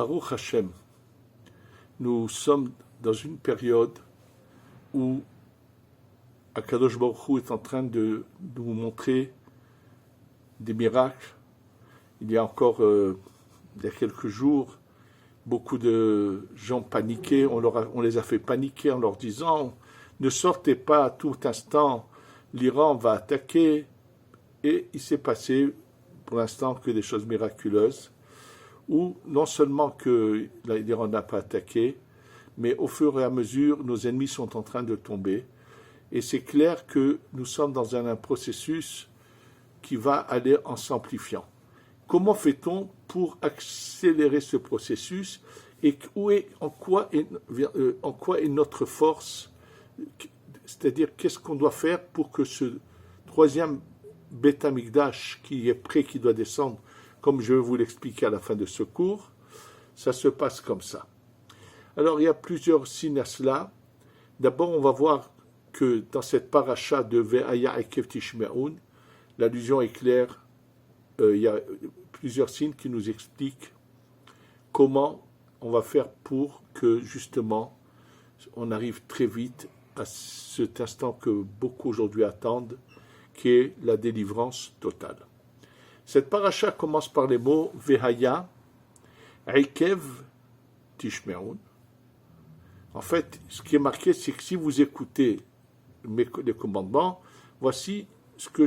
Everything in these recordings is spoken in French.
Baruch Hashem, nous sommes dans une période où Akadosh Baruch Hu est en train de nous montrer des miracles. Il y a encore, il y a quelques jours, beaucoup de gens paniquaient, on les a fait paniquer en leur disant « Ne sortez pas à tout instant, l'Iran va attaquer ». Et il s'est passé, pour l'instant, que des choses miraculeuses, où non seulement que l'Iran n'a pas attaqué, mais au fur et à mesure, nos ennemis sont en train de tomber. Et c'est clair que nous sommes dans un processus qui va aller en s'amplifiant. Comment fait-on pour accélérer ce processus et en quoi est notre force? C'est-à-dire, qu'est-ce qu'on doit faire pour que ce troisième Beth Amikdash qui est prêt, qui doit descendre, comme je vais vous l'expliquer à la fin de ce cours, ça se passe comme ça. Alors, il y a plusieurs signes à cela. D'abord, on va voir que dans cette paracha de Ve'aya Ekev Tishme'un, l'allusion est claire. Il y a plusieurs signes qui nous expliquent comment on va faire pour que, justement, on arrive très vite à cet instant que beaucoup aujourd'hui attendent, qui est la délivrance totale. Cette paracha commence par les mots Vehaya, Ekev Tishme'un. En fait, ce qui est marqué, c'est que si vous écoutez les commandements, voici ce que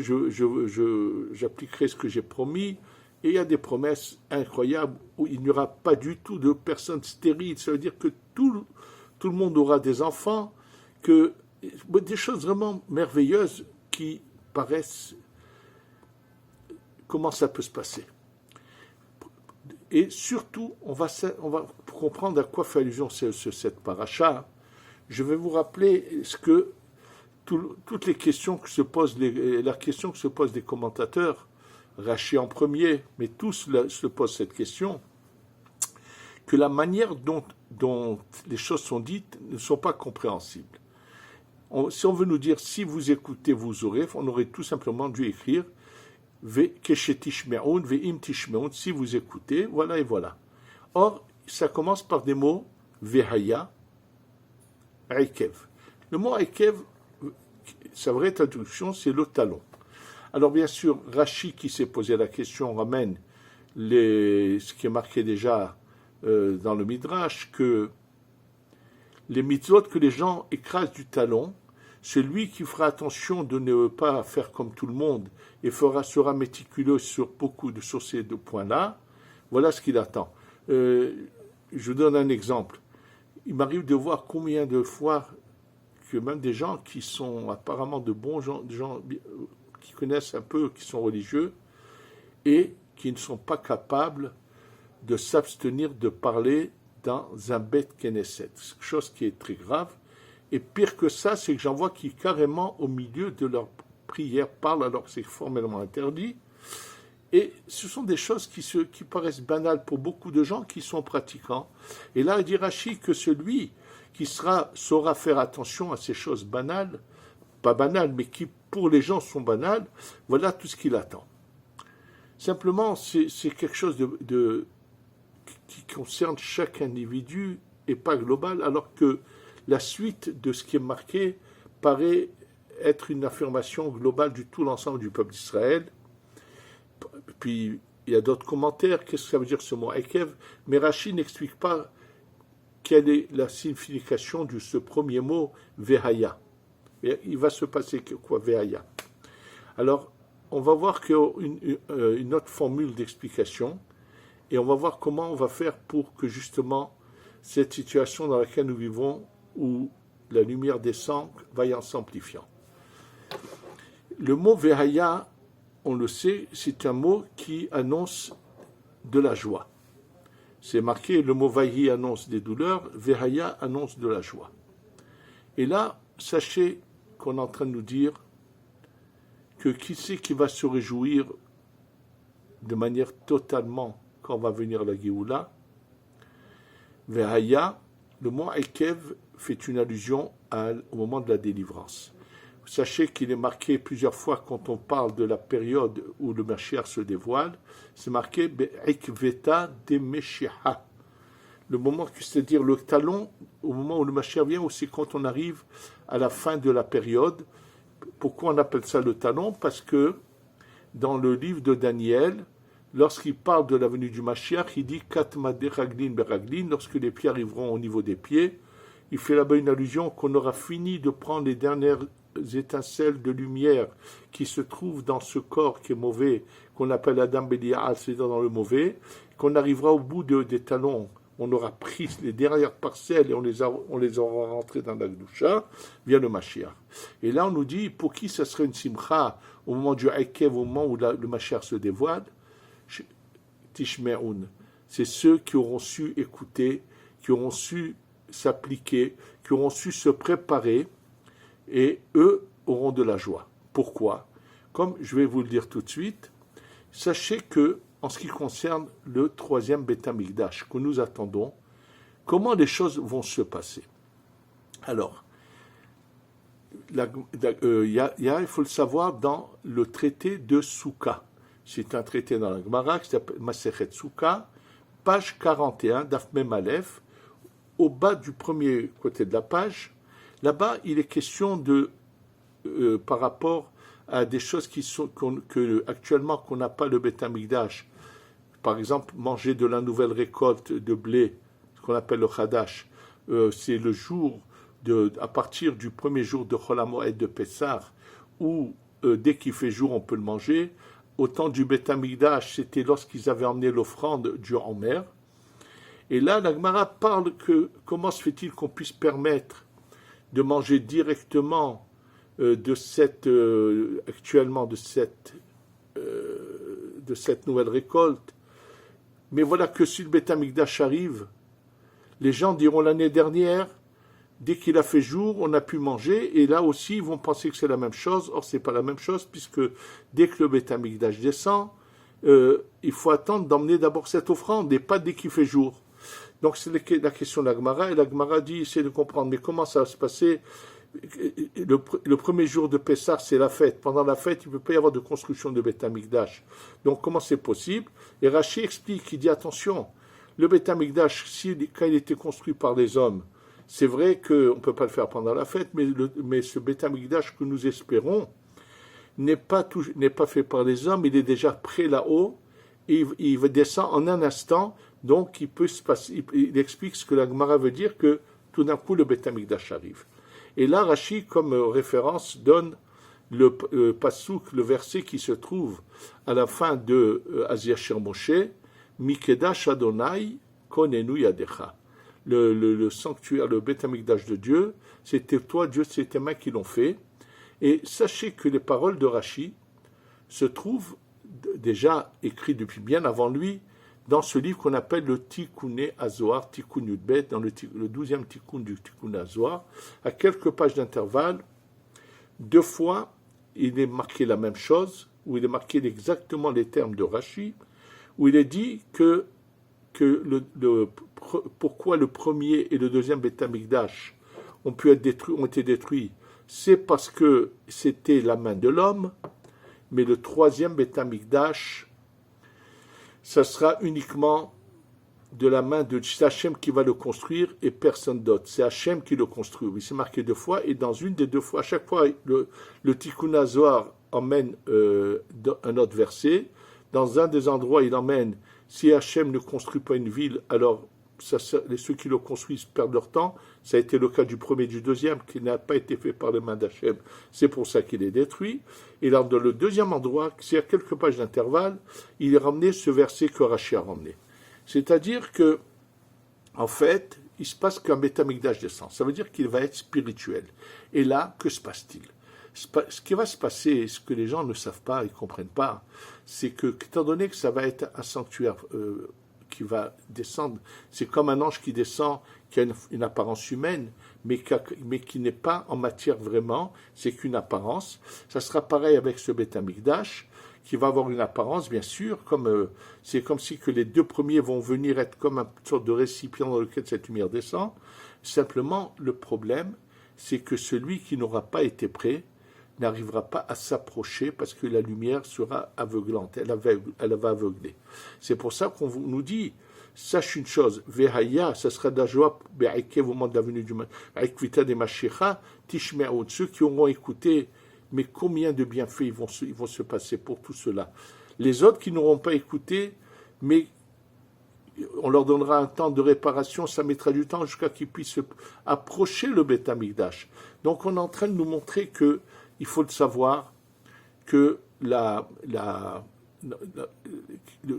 j'appliquerai ce que j'ai promis, et il y a des promesses incroyables où il n'y aura pas du tout de personnes stériles. Ça veut dire que tout le monde aura des enfants, que des choses vraiment merveilleuses qui paraissent. Comment ça peut se passer? Et surtout, on va comprendre à quoi fait allusion cette paracha. Je vais vous rappeler toutes les questions que se posent, la question que se posent les commentateurs, Rashi en premier, mais tous se posent cette question, que la manière dont les choses sont dites ne sont pas compréhensibles. Si on veut nous dire, si vous écoutez, vous aurez, on aurait tout simplement dû écrire si vous écoutez, voilà et voilà. Or, ça commence par des mots Vehaya, Ekev. Le mot Ekev, sa vraie traduction, c'est le talon. Alors, bien sûr, Rashi, qui s'est posé la question, ramène ce qui est marqué déjà dans le Midrash, que les mitzvot que les gens écrasent du talon, celui qui fera attention de ne pas faire comme tout le monde et sera méticuleux sur ces deux points-là, voilà ce qu'il attend. Je vous donne un exemple. Il m'arrive de voir combien de fois que même des gens qui sont apparemment de bons gens, des gens qui connaissent un peu, qui sont religieux, et qui ne sont pas capables de s'abstenir de parler dans un Beth Knesset. C'est quelque chose qui est très grave. Et pire que ça, c'est que j'en vois qui, carrément, au milieu de leur prière, parlent alors que c'est formellement interdit. Et ce sont des choses qui paraissent banales pour beaucoup de gens qui sont pratiquants. Et là, il dit Rashi que celui qui saura faire attention à ces choses banales, pas banales, mais qui pour les gens sont banales, voilà tout ce qu'il attend. Simplement, c'est quelque chose qui concerne chaque individu et pas global, alors que la suite de ce qui est marqué paraît être une affirmation globale du tout l'ensemble du peuple d'Israël. Puis, il y a d'autres commentaires. Qu'est-ce que ça veut dire ce mot Ekev? Mais Rashi n'explique pas quelle est la signification de ce premier mot Vehaya. Il va se passer quoi Vehaya? Alors, on va voir une autre formule d'explication et on va voir comment on va faire pour que justement cette situation dans laquelle nous vivons, où la lumière descend, va en s'amplifiant. Le mot Vehaya, on le sait, c'est un mot qui annonce de la joie. C'est marqué, le mot Vahi annonce des douleurs, Vehaya annonce de la joie. Et là, sachez qu'on est en train de nous dire que qui c'est qui va se réjouir de manière totalement quand va venir la Géoula? Vehaya, le mot Ekev fait une allusion au moment de la délivrance. Sachez qu'il est marqué plusieurs fois quand on parle de la période où le Mashiach se dévoile, c'est marqué Be'ekveta de Meshiach. le moment, c'est-à-dire le talon, au moment où le Mashiach vient, ou c'est quand on arrive à la fin de la période. Pourquoi on appelle ça le talon? Parce que dans le livre de Daniel, lorsqu'il parle de la venue du Mashiach, il dit « Katmade raglin beraglin », lorsque les pieds arriveront au niveau des pieds, il fait là-bas une allusion qu'on aura fini de prendre les dernières étincelles de lumière qui se trouvent dans ce corps qui est mauvais, qu'on appelle Adam Belial, c'est-à-dire dans le mauvais, qu'on arrivera au bout des talons, on aura pris les dernières parcelles et on les aura rentrées dans la Gdusha, via le Mashiach. Et là, on nous dit, pour qui ça serait une simcha au moment du Haïkev, au moment où le Mashiach se dévoile? Tishme'un. C'est ceux qui auront su écouter, qui auront su s'appliquer, qui auront su se préparer, et eux auront de la joie. Pourquoi? Comme je vais vous le dire tout de suite, sachez que, en ce qui concerne le troisième Beth Amikdash que nous attendons, comment les choses vont se passer? Alors, il faut le savoir dans le traité de Souka. C'est un traité dans la Gemara qui s'appelle Masechet Souka, page 41, Daf Mem Aleph, au bas du premier côté de la page. Là-bas, il est question de, par rapport à des choses actuellement qu'on n'a pas le Beth Amikdash. Par exemple, manger de la nouvelle récolte de blé, ce qu'on appelle le Chadash, c'est le jour, à partir du premier jour de Chol HaMoed de Pessah, où dès qu'il fait jour, on peut le manger. Au temps du Beth Amikdash, c'était lorsqu'ils avaient emmené l'offrande du Homer. Et là, la Gemara parle que comment se fait-il qu'on puisse permettre de manger directement actuellement de cette nouvelle récolte. Mais voilà que si le Beth Amikdash arrive, les gens diront l'année dernière, dès qu'il a fait jour, on a pu manger, et là aussi, ils vont penser que c'est la même chose. Or, c'est pas la même chose, puisque dès que le Beth Amikdash descend, il faut attendre d'emmener d'abord cette offrande, et pas dès qu'il fait jour. Donc, c'est la question de la Gemara, et la Gemara dit, essayez de comprendre, mais comment ça va se passer? Le premier jour de Pessah, c'est la fête. Pendant la fête, il ne peut pas y avoir de construction de Beth Amikdash. Donc, comment c'est possible? Et Rashi explique, il dit, attention, le Beth Amikdash, quand il était construit par les hommes, c'est vrai qu'on ne peut pas le faire pendant la fête, mais ce Beth Amikdash que nous espérons n'est pas fait par les hommes, il est déjà prêt là-haut, et il descend en un instant, donc il explique ce que la Gemara veut dire, que tout d'un coup le Beth Amikdash arrive. Et là, Rashi, comme référence, donne le pasouk, le verset qui se trouve à la fin de Azir Shir Moshe, Mikedash Adonai konenu yadecha. Le sanctuaire, le Beth Amikdash de Dieu, c'était toi, Dieu, c'est tes mains qui l'ont fait. Et sachez que les paroles de Rashi se trouvent déjà écrites depuis bien avant lui dans ce livre qu'on appelle le Tikkuné Azohar, Tikkun Yudbet, dans le 12e Tikkun du Tikkun Azohar, à quelques pages d'intervalle. 2 fois, il est marqué la même chose, où il est marqué exactement les termes de Rashi, où il est dit que pourquoi le premier et le deuxième Beth Amikdash ont été détruits, c'est parce que c'était la main de l'homme, mais le troisième Beth Amikdash, ça sera uniquement de la main de Hachem qui va le construire et personne d'autre. C'est Hachem qui le construit. Oui, c'est marqué 2 fois, et dans une des 2 fois, à chaque fois, le Tikkun Azohar emmène un autre verset. Dans un des endroits, il emmène, si Hachem ne construit pas une ville, alors ceux qui le construisent perdent leur temps. Ça a été le cas du premier et du deuxième, qui n'a pas été fait par les mains d'Hachem. C'est pour ça qu'il est détruit. Et là, dans le deuxième endroit, c'est à quelques pages d'intervalle, il est ramené ce verset que Rashi a ramené. C'est-à-dire que, en fait, il se passe qu'un Beth Amikdash descend. Ça veut dire qu'il va être spirituel. Et là, que se passe-t-il? Ce qui va se passer, ce que les gens ne savent pas, ils ne comprennent pas, c'est que, étant donné que ça va être un sanctuaire qui va descendre, c'est comme un ange qui descend, qui a une apparence humaine, mais qui n'est pas en matière vraiment, c'est qu'une apparence. Ça sera pareil avec ce Beth Amikdash, qui va avoir une apparence, bien sûr, c'est comme si que les 2 premiers vont venir être comme une sorte de récipient dans lequel cette lumière descend. Simplement, le problème, c'est que celui qui n'aura pas été prêt n'arrivera pas à s'approcher parce que la lumière sera aveuglante, elle va aveugler. C'est pour ça qu'on nous dit sache une chose, Vehaya, ça sera de la joie, Be'akev au moment de la venue du Aikvita des Mashiach, Tishme'oud, ceux qui auront écouté, mais combien de bienfaits ils vont se passer pour tout cela. Les autres qui n'auront pas écouté, mais on leur donnera un temps de réparation, ça mettra du temps jusqu'à qu'ils puissent approcher le Beth Amikdash. Donc on est en train de nous montrer que, il faut le savoir, que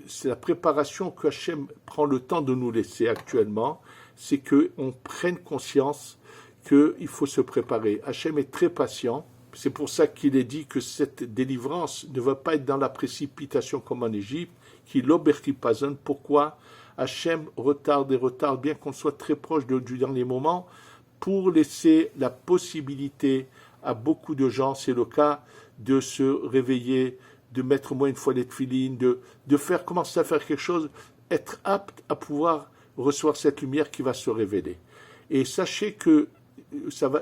c'est la préparation que Hachem prend le temps de nous laisser actuellement, c'est qu'on prenne conscience qu'il faut se préparer. Hachem est très patient, c'est pour ça qu'il est dit que cette délivrance ne va pas être dans la précipitation comme en Égypte, qu'il l'obertipazon. Pourquoi Hachem retarde et retarde, bien qu'on soit très proche du dernier moment, pour laisser la possibilité à beaucoup de gens, c'est le cas, de se réveiller, de mettre au moins une fois les tefilines, de faire, commencer à faire quelque chose, être apte à pouvoir recevoir cette lumière qui va se révéler. Et sachez que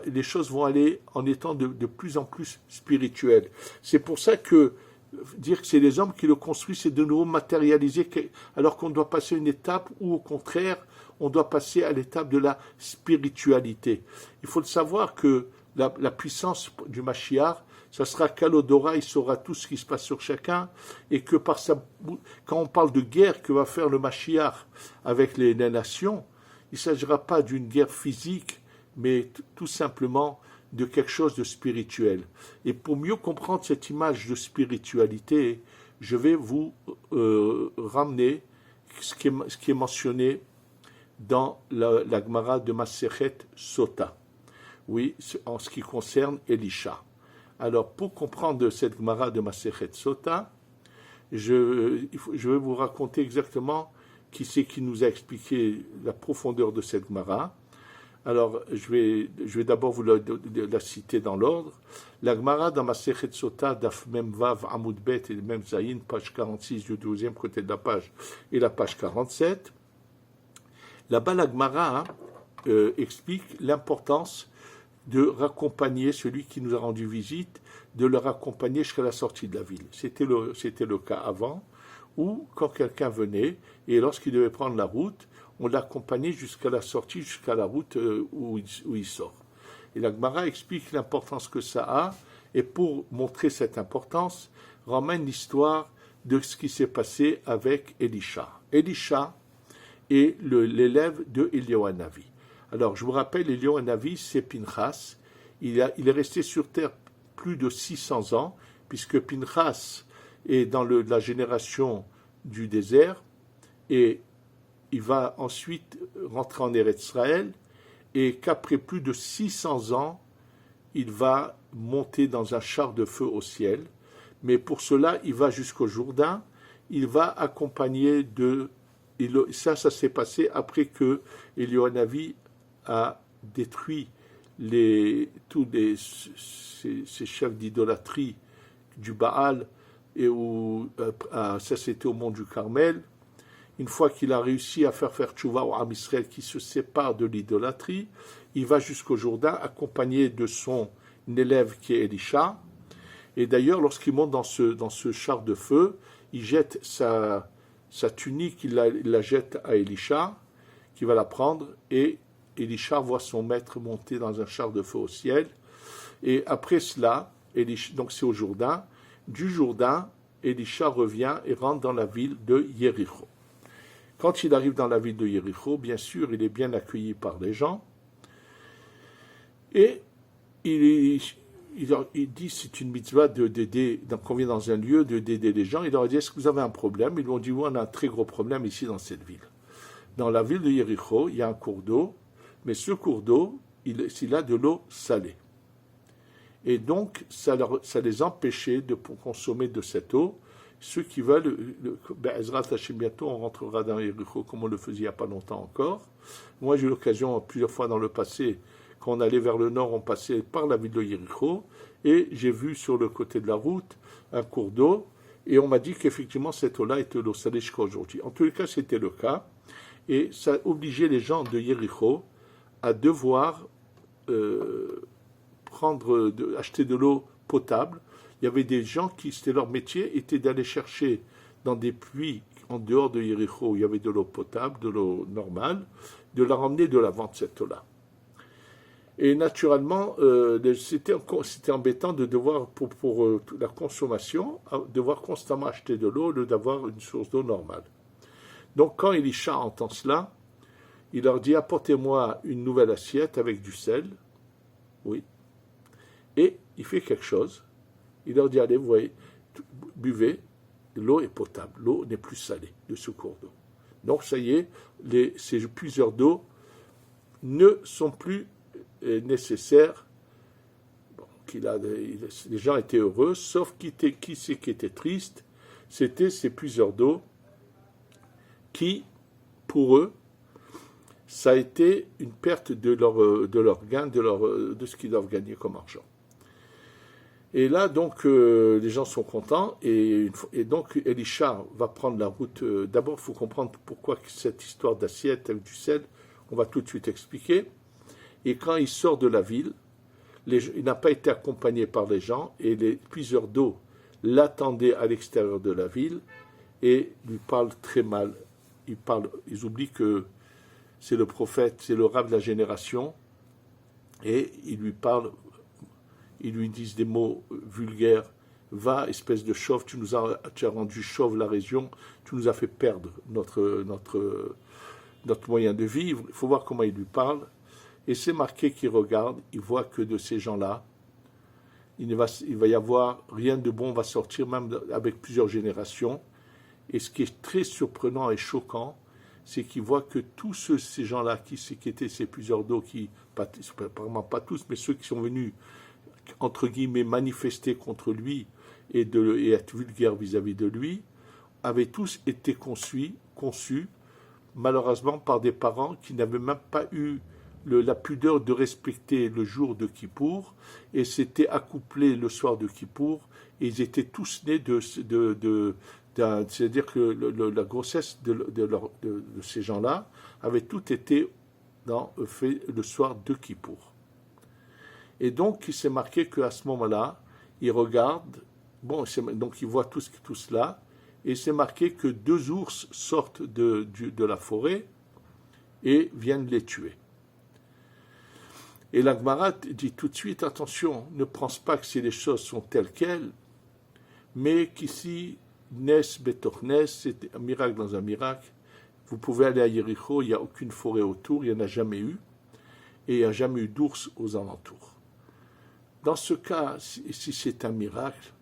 les choses vont aller en étant de plus en plus spirituelles. C'est pour ça que dire que c'est les hommes qui le construisent, c'est de nouveau matérialiser, alors qu'on doit passer une étape où, au contraire, on doit passer à l'étape de la spiritualité. Il faut le savoir que la puissance du Mashiach, ça sera qu'Alodora, il saura tout ce qui se passe sur chacun, et que quand on parle de guerre que va faire le Mashiach avec les nations, il ne s'agira pas d'une guerre physique, mais tout simplement de quelque chose de spirituel. Et pour mieux comprendre cette image de spiritualité, je vais vous ramener ce qui est mentionné dans la Gemara de Masechet Sota. Oui, en ce qui concerne Elisha. Alors, pour comprendre cette Gemara de Masechet Sota, je vais vous raconter exactement qui c'est qui nous a expliqué la profondeur de cette Gemara. Alors, je vais d'abord vous la citer dans l'ordre. La Gemara dans Masechet Sota, Daf Mem Vav Amud Bet et Mem Zayin, page 46 du 12e côté de la page, et la page 47. Là-bas, la Gemara explique l'importance de raccompagner celui qui nous a rendu visite, de le raccompagner jusqu'à la sortie de la ville. C'était le cas avant, où quand quelqu'un venait, et lorsqu'il devait prendre la route, on l'accompagnait jusqu'à la sortie, jusqu'à la route où il sort. Et la Gemara explique l'importance que ça a, et pour montrer cette importance, ramène l'histoire de ce qui s'est passé avec Elisha. Elisha est l'élève de Eliyahu Hanavi. Alors, je vous rappelle, Eliyahu Hanavi, c'est Pinchas. Il est resté sur terre plus de 600 ans, puisque Pinchas est dans la génération du désert, et il va ensuite rentrer en Eretz Israël, et qu'après plus de 600 ans, il va monter dans un char de feu au ciel. Mais pour cela, il va jusqu'au Jourdain, il va accompagner ça s'est passé après que Eliyahu Hanavi a détruit tous ces chefs d'idolâtrie du Baal, et ça c'était au mont du Carmel. Une fois qu'il a réussi à faire tchouva au Am Israël qui se sépare de l'idolâtrie, il va jusqu'au Jourdain accompagné de son élève qui est Elisha. Et d'ailleurs, lorsqu'il monte dans ce char de feu, il jette sa tunique, il la jette à Elisha, qui va la prendre, et Elisha voit son maître monter dans un char de feu au ciel. Et après cela, donc c'est au Jourdain, du Jourdain, Elisha revient et rentre dans la ville de Yéricho. Quand il arrive dans la ville de Yéricho, bien sûr, il est bien accueilli par les gens. Et il dit, c'est une mitzvah d'aider, quand on vient dans un lieu, d'aider les gens. Il leur a dit, est-ce que vous avez un problème? Ils lui ont dit, oui, on a un très gros problème ici dans cette ville. Dans la ville de Yéricho, il y a un cours d'eau, mais ce cours d'eau, il a de l'eau salée. Et donc, ça les empêchait de consommer de cette eau. Ceux qui veulent, Ezrat Hashem, bientôt on rentrera dans Yéricho comme on le faisait il n'y a pas longtemps encore. Moi, j'ai eu l'occasion plusieurs fois dans le passé, quand on allait vers le nord, on passait par la ville de Yéricho, et j'ai vu sur le côté de la route un cours d'eau, et on m'a dit qu'effectivement cette eau-là était de l'eau salée jusqu'à aujourd'hui. En tous les cas, c'était le cas, et ça obligeait les gens de Yéricho à devoir acheter de l'eau potable. Il y avait des gens qui, c'était leur métier, était d'aller chercher dans des puits en dehors de Yéricho, où il y avait de l'eau potable, de l'eau normale, de la ramener de la vente cette eau-là. Et naturellement, c'était embêtant de devoir, pour la consommation, devoir constamment acheter de l'eau au lieu d'avoir une source d'eau normale. Donc quand Elisha entend cela, il leur dit, apportez-moi une nouvelle assiette avec du sel, oui, et il fait quelque chose. Il leur dit, allez, vous voyez, buvez, l'eau est potable, l'eau n'est plus salée de ce cours d'eau. Donc ça y est, ces puiseurs d'eau ne sont plus nécessaires. Bon, les gens étaient heureux, sauf qui était triste, c'était ces puiseurs d'eau qui, pour eux, ça a été une perte de leur gain, de ce qu'ils doivent gagner comme argent. Et là, donc, les gens sont contents, et donc Elisha va prendre la route. D'abord, il faut comprendre pourquoi cette histoire d'assiette avec du sel, on va tout de suite expliquer. Et quand il sort de la ville, il n'a pas été accompagné par les gens, et les puiseurs d'eau l'attendaient à l'extérieur de la ville, et lui parlent très mal. Ils oublient que c'est le prophète, c'est le rabbin de la génération, et ils lui disent des mots vulgaires. Va, espèce de chauve, tu as rendu chauve la région, tu nous as fait perdre notre moyen de vivre. Il faut voir comment il lui parle. Et c'est marqué qu'il regarde, il voit que de ces gens-là, il va y avoir rien de bon, va sortir même avec plusieurs générations. Et ce qui est très surprenant et choquant, c'est qu'il voit que tous ces gens-là qui étaient ces puiseurs d'eau, apparemment pas tous, mais ceux qui sont venus entre guillemets manifester contre lui et être vulgaires vis-à-vis de lui, avaient tous été conçus malheureusement par des parents qui n'avaient même pas eu la pudeur de respecter le jour de Kippour, et s'étaient accouplés le soir de Kippour, et ils étaient tous nés c'est-à-dire que la grossesse de ces gens-là avait tout été fait le soir de Kippour. Et donc, il s'est marqué qu'à ce moment-là, il regarde, donc il voit tout cela, et c'est marqué que 2 ours sortent de la forêt et viennent les tuer. Et la Gemara dit tout de suite, attention, ne pense pas que les choses sont telles quelles, mais qu'ici, Nes Betor Nes, c'est un miracle dans un miracle. Vous pouvez aller à Yéricho, il n'y a aucune forêt autour, il n'y en a jamais eu, et il n'y a jamais eu d'ours aux alentours. Dans ce cas, si c'est un miracle,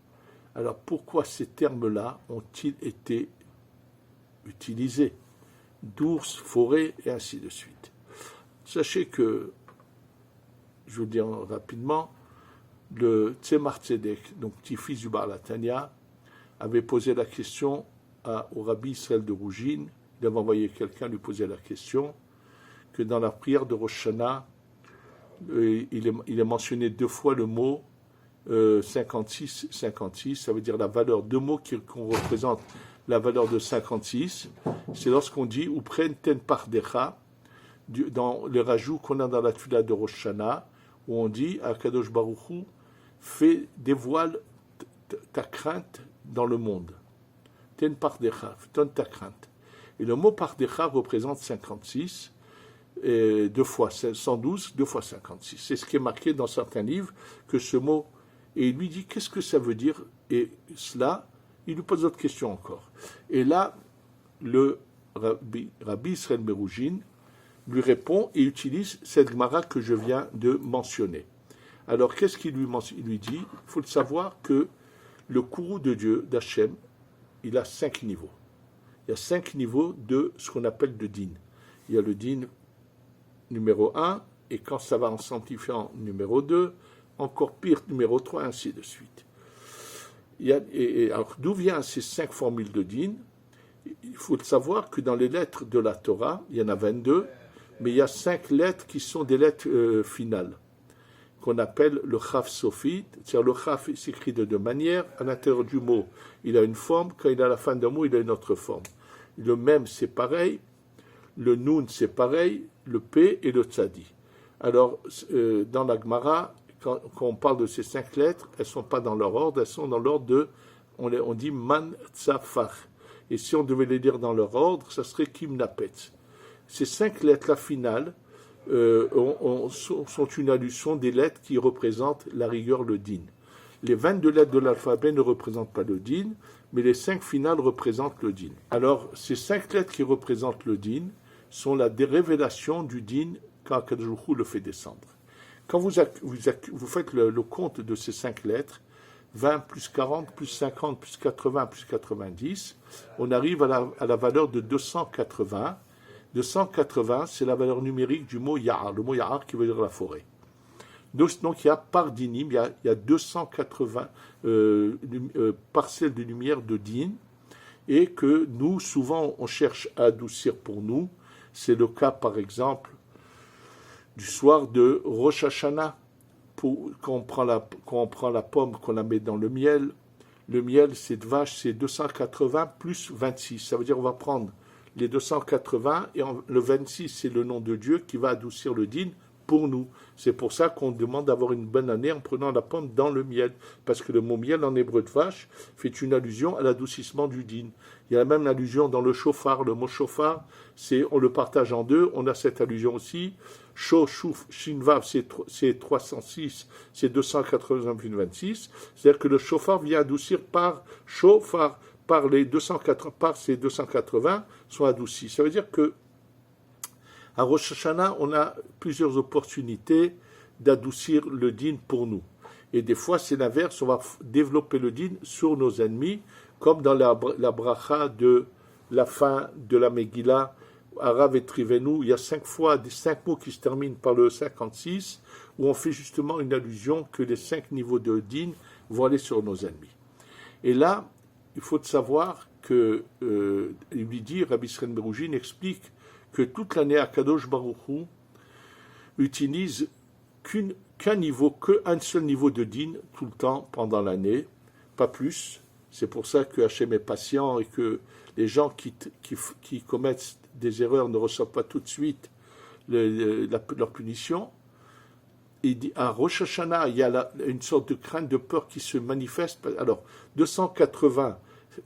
alors pourquoi ces termes-là ont-ils été utilisés? D'ours, forêt, et ainsi de suite. Sachez que, je vous le dis rapidement, le Tzemar Tzedek, donc petit-fils du Baal Hatanya, avait posé la question au rabbi Israël de Rougine. Il avait envoyé quelqu'un lui poser la question, que dans la prière de Rosh Hashanah, il est mentionné 2 fois le mot 56, ça veut dire la valeur, 2 mots qu'on représente la valeur de 56, c'est lorsqu'on dit ou prennent ten pardecha, dans le rajout qu'on a dans la Tfila de Rosh Hashanah, où on dit à Kadosh Baruch Hu, dévoile ta crainte dans le monde. Ten pardecha, donne ta crainte. Et le mot pardecha représente 56, 2 fois 112, 2 fois 56. C'est ce qui est marqué dans certains livres, que ce mot, et il lui dit qu'est-ce que ça veut dire, et cela, il lui pose d'autres questions encore. Et là, le Rabbi Israël Meroujine lui répond et utilise cette Gemara que je viens de mentionner. Alors, qu'est-ce qu'il lui dit? Il faut le savoir que le courroux de Dieu, d'Hachem, il a 5 niveaux. Il y a 5 niveaux de ce qu'on appelle de din. Il y a le din numéro 1, et quand ça va en sanctifiant, numéro 2, encore pire, numéro 3, ainsi de suite. Alors, d'où viennent ces 5 formules de din? Il faut savoir que dans les lettres de la Torah, il y en a 22, mais il y a 5 lettres qui sont des lettres finales, qu'on appelle le chaf sofi. C'est-à-dire le chaf s'écrit de 2 manières. À l'intérieur du mot, il a une forme. Quand il est à la fin d'un mot, il a une autre forme. Le même, c'est pareil. Le nun, c'est pareil. Le p et le tzadi. Alors, dans la Gemara, quand on parle de ces 5 lettres, elles ne sont pas dans leur ordre, elles sont dans l'ordre de, on dit man tzafach. Et si on devait les lire dans leur ordre, ça serait Kimnapetz. Ces 5 lettres-là finales sont une allusion des lettres qui représentent la rigueur, le din. Les 22 lettres de l'alphabet ne représentent pas le din, mais les 5 finales représentent le din. Alors, ces 5 lettres qui représentent le din sont la révélation du din quand Akadosh Baruch Hu le fait descendre. Quand vous faites le compte de ces 5 lettres, 20 plus 40 plus 50 plus 80 plus 90, on arrive à la valeur de 280. 280, c'est la valeur numérique du mot Ya'ar, le mot Ya'ar qui veut dire la forêt. Donc il y a par dinim, il y a 280 parcelles de lumière de din, et que nous, souvent, on cherche à adoucir pour nous. C'est le cas, par exemple, du soir de Rosh Hashanah, quand on prend la pomme, qu'on la met dans le miel, c'est de vache, c'est 280 plus 26. Ça veut dire qu'on va prendre les 280 et le 26, c'est le nom de Dieu qui va adoucir le din pour nous. C'est pour ça qu'on demande d'avoir une bonne année en prenant la pomme dans le miel, parce que le mot miel en hébreu de vache fait une allusion à l'adoucissement du din. Il y a même l'allusion dans le shofar, le mot shofar, on le partage en deux, on a cette allusion aussi. Sho, Shuf, Shinvav, c'est 306, c'est 280,26. C'est-à-dire que le shofar vient adoucir par shofar, par ces 280 sont adoucis. Ça veut dire que à Rosh Hashanah, on a plusieurs opportunités d'adoucir le din pour nous. Et des fois, c'est l'inverse, on va développer le din sur nos ennemis, comme dans la bracha de la fin de la Megillah, Arav et Trivenu, il y a 5 mots qui se terminent par le 56, où on fait justement une allusion que les 5 niveaux de din vont aller sur nos ennemis. Et là, il faut savoir que, il lui dit, Rabbi Israël Meroujin explique que toute l'année Akadosh Baruch Hu utilise qu'un seul niveau de din tout le temps pendant l'année, pas plus. C'est pour ça que Hachem est patient et que les gens qui commettent des erreurs ne reçoivent pas tout de suite leur punition. Et à Rosh Hashanah, il y a une sorte de crainte, de peur qui se manifeste. Alors, 280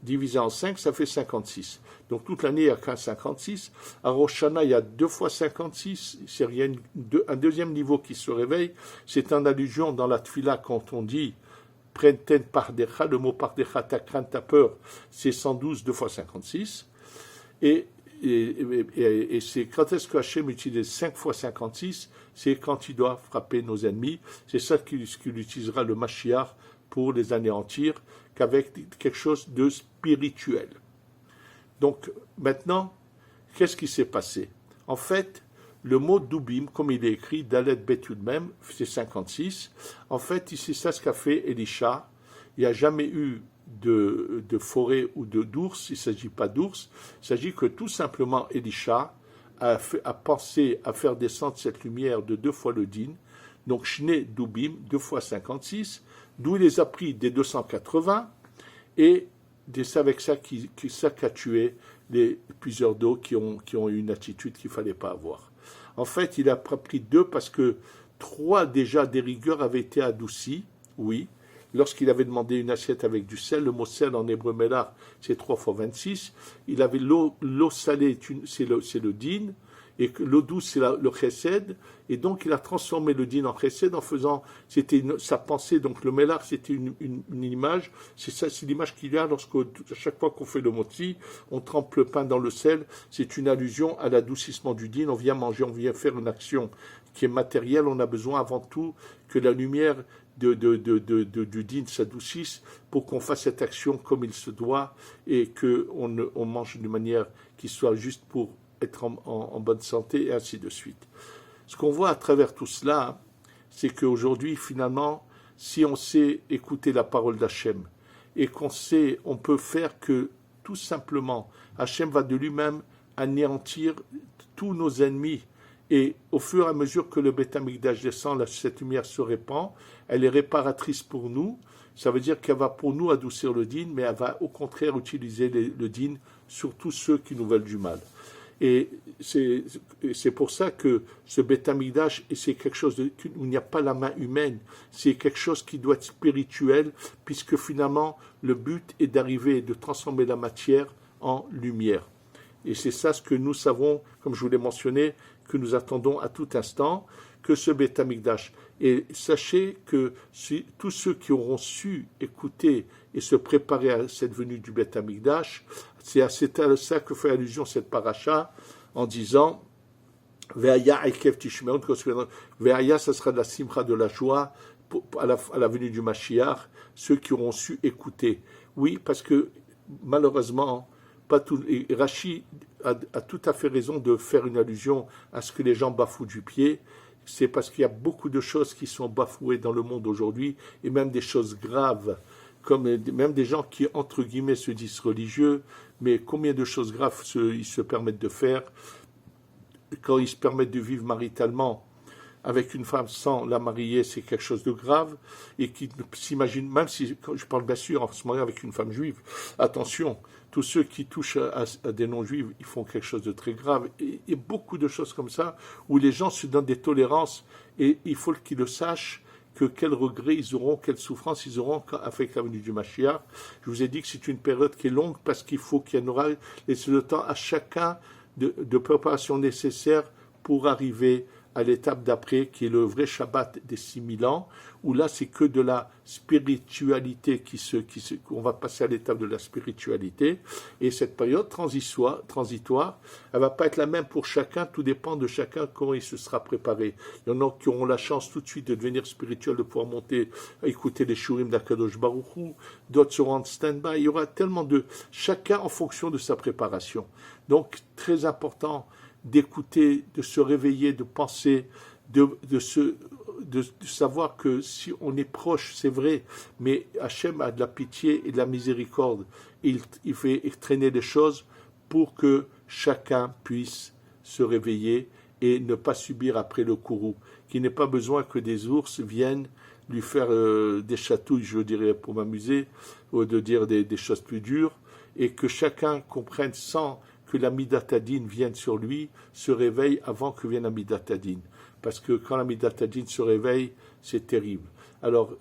divisé en 5, ça fait 56. Donc toute l'année, il n'y a qu'un 56. À Rosh Hashanah, il y a 2 fois 56. Il y a un deuxième niveau qui se réveille. C'est en allusion dans la Tfila quand on dit Prenten pardecha, le mot pardecha, ta crainte, ta peur, c'est 112, 2 fois 56. Et c'est quand est-ce que Hachem utilise 5 fois 56, c'est quand il doit frapper nos ennemis. C'est ça qu'il utilisera le Mashiach pour les anéantir, qu'avec quelque chose de spirituel. Donc maintenant, qu'est-ce qui s'est passé? En fait, le mot Doubim, comme il est écrit, Dalet Betud même, c'est 56. En fait, ici, c'est ce qu'a fait Elisha. Il n'y a jamais eu de forêt ou d'ours, il ne s'agit pas d'ours, il s'agit que tout simplement Elisha a pensé à faire descendre cette lumière de 2 fois le din, donc Shne Doubim, 2 fois 56, d'où il les a pris des 280, et c'est avec ça qu'a tué plusieurs d'eux qui ont eu une attitude qu'il ne fallait pas avoir. En fait, il a pris 2 parce que 3 déjà des rigueurs avaient été adoucies, oui. Lorsqu'il avait demandé une assiette avec du sel, le mot sel en hébreu mélar, c'est 3 fois 26. Il avait l'eau salée, c'est le din, et l'eau douce, c'est le chesed. Et donc, il a transformé le din en chesed en faisant, c'était sa pensée, donc le mélar, c'était une image. C'est l'image qu'il y a à chaque fois qu'on fait le motzi, on trempe le pain dans le sel. C'est une allusion à l'adoucissement du din. On vient manger, on vient faire une action qui est matérielle. On a besoin avant tout que la lumière du din s'adoucisse pour qu'on fasse cette action comme il se doit et qu'on mange d'une manière qui soit juste pour être en bonne santé et ainsi de suite. Ce qu'on voit à travers tout cela, c'est qu'aujourd'hui, finalement, si on sait écouter la parole d'Hachem et on peut faire que tout simplement, Hachem va de lui-même anéantir tous nos ennemis. Et au fur et à mesure que le Beth Amikdash descend, cette lumière se répand, elle est réparatrice pour nous, ça veut dire qu'elle va pour nous adoucir le din, mais elle va au contraire utiliser le din sur tous ceux qui nous veulent du mal. Et c'est pour ça que ce Beth Amikdash, c'est quelque chose où il n'y a pas la main humaine, c'est quelque chose qui doit être spirituel, puisque finalement, le but est d'arriver et de transformer la matière en lumière. Et c'est ça ce que nous savons, comme je vous l'ai mentionné, que nous attendons à tout instant, que ce Beth Amikdash. Et sachez que tous ceux qui auront su écouter et se préparer à cette venue du Beth Amikdash, c'est à ça que fait allusion cette paracha en disant Ve'aya Ekev Tishmeon, Ve'aya, ça sera de la simcha, de la joie à la venue du Mashiach, ceux qui auront su écouter. Oui, parce que malheureusement, pas tout, et Rashi a tout à fait raison de faire une allusion à ce que les gens bafouent du pied. C'est parce qu'il y a beaucoup de choses qui sont bafouées dans le monde aujourd'hui, et même des choses graves, comme même des gens qui, entre guillemets, se disent religieux, mais combien de choses graves ils se permettent de faire quand ils se permettent de vivre maritalement avec une femme sans la marier, c'est quelque chose de grave, et qui s'imaginent, même si, quand je parle bien sûr en se mariant avec une femme juive, attention, tous ceux qui touchent à des non-juifs, ils font quelque chose de très grave, et beaucoup de choses comme ça, où les gens se donnent des tolérances, et il faut qu'ils le sachent, que quels regrets ils auront, quelles souffrances ils auront avec la venue du Mashiach. Je vous ai dit que c'est une période qui est longue, parce qu'il faut qu'il y ait laisser le temps à chacun de préparation nécessaire pour arriver à l'étape d'après, qui est le vrai Shabbat des 6000 ans, où là, c'est que de la spiritualité qu'on va passer à l'étape de la spiritualité. Et cette période transitoire, elle va pas être la même pour chacun, tout dépend de chacun comment il se sera préparé. Il y en a qui auront la chance tout de suite de devenir spirituel, de pouvoir monter, écouter les shurim d'Akadosh Baruch Hu, d'autres seront en stand-by. Il y aura tellement de chacun en fonction de sa préparation. Donc, très important d'écouter, de se réveiller, de penser, de savoir que si on est proche, c'est vrai, mais Hachem a de la pitié et de la miséricorde. Il fait traîner les choses pour que chacun puisse se réveiller et ne pas subir après le courroux. Qu'il n'ait pas besoin que des ours viennent lui faire des chatouilles, je dirais, pour m'amuser, ou de dire des choses plus dures, et que chacun comprenne sans que la Midatadine vienne sur lui, se réveille avant que vienne la Midatadine. Parce que quand la Midatadine se réveille, c'est terrible. Alors,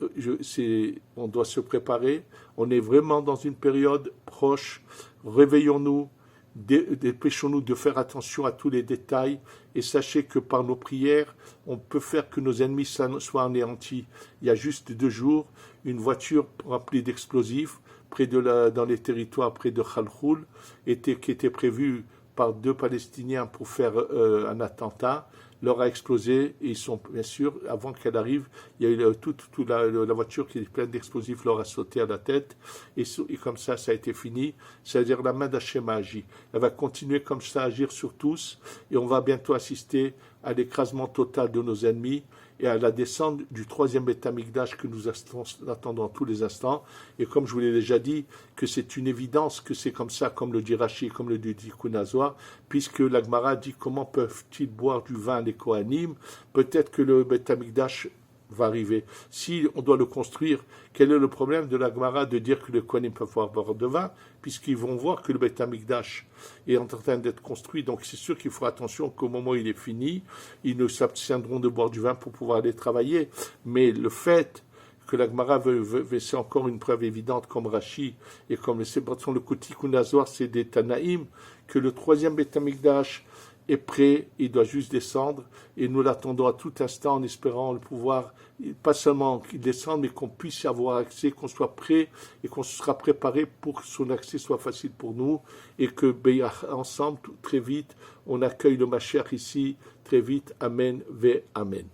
on doit se préparer. On est vraiment dans une période proche. Réveillons-nous, dépêchons-nous de faire attention à tous les détails. Et sachez que par nos prières, on peut faire que nos ennemis soient anéantis. Il y a juste 2 jours, une voiture remplie d'explosifs dans les territoires près de Khalkhoul, qui était prévu par 2 Palestiniens pour faire un attentat, leur a explosé, et ils sont, bien sûr, avant qu'elle arrive, il y a eu toute la voiture qui est pleine d'explosifs, leur a sauté à la tête, et comme ça a été fini. C'est-à-dire la main d'Hachem a agi. Elle va continuer comme ça à agir sur tous, et on va bientôt assister à l'écrasement total de nos ennemis, et à la descente du 3e Beth Amikdash que nous attendons tous les instants. Et comme je vous l'ai déjà dit, que c'est une évidence que c'est comme ça, comme le dit Rashi, comme le dit Tikkun Azor, puisque la Gemara dit comment peuvent-ils boire du vin les Kohanim. Peut-être que le Beth Amikdash va arriver. Si on doit le construire, quel est le problème de la Gemara de dire que les Kohanim peuvent boire de vin, puisqu'ils vont voir que le Beth Amikdash est en train d'être construit. Donc c'est sûr qu'il faut attention qu'au moment où il est fini, ils ne s'abstiendront de boire du vin pour pouvoir aller travailler. Mais le fait que la Gemara veut c'est encore une preuve évidente, comme Rashi et comme le Tikkun Azor, c'est des Tanaïm, que le 3e Beth Amikdash est prêt, il doit juste descendre, et nous l'attendons à tout instant en espérant le pouvoir, pas seulement qu'il descende, mais qu'on puisse y avoir accès, qu'on soit prêt et qu'on sera préparé pour que son accès soit facile pour nous, et que ensemble, très vite, on accueille le Mashiach ici, très vite. Amen, ve Amen.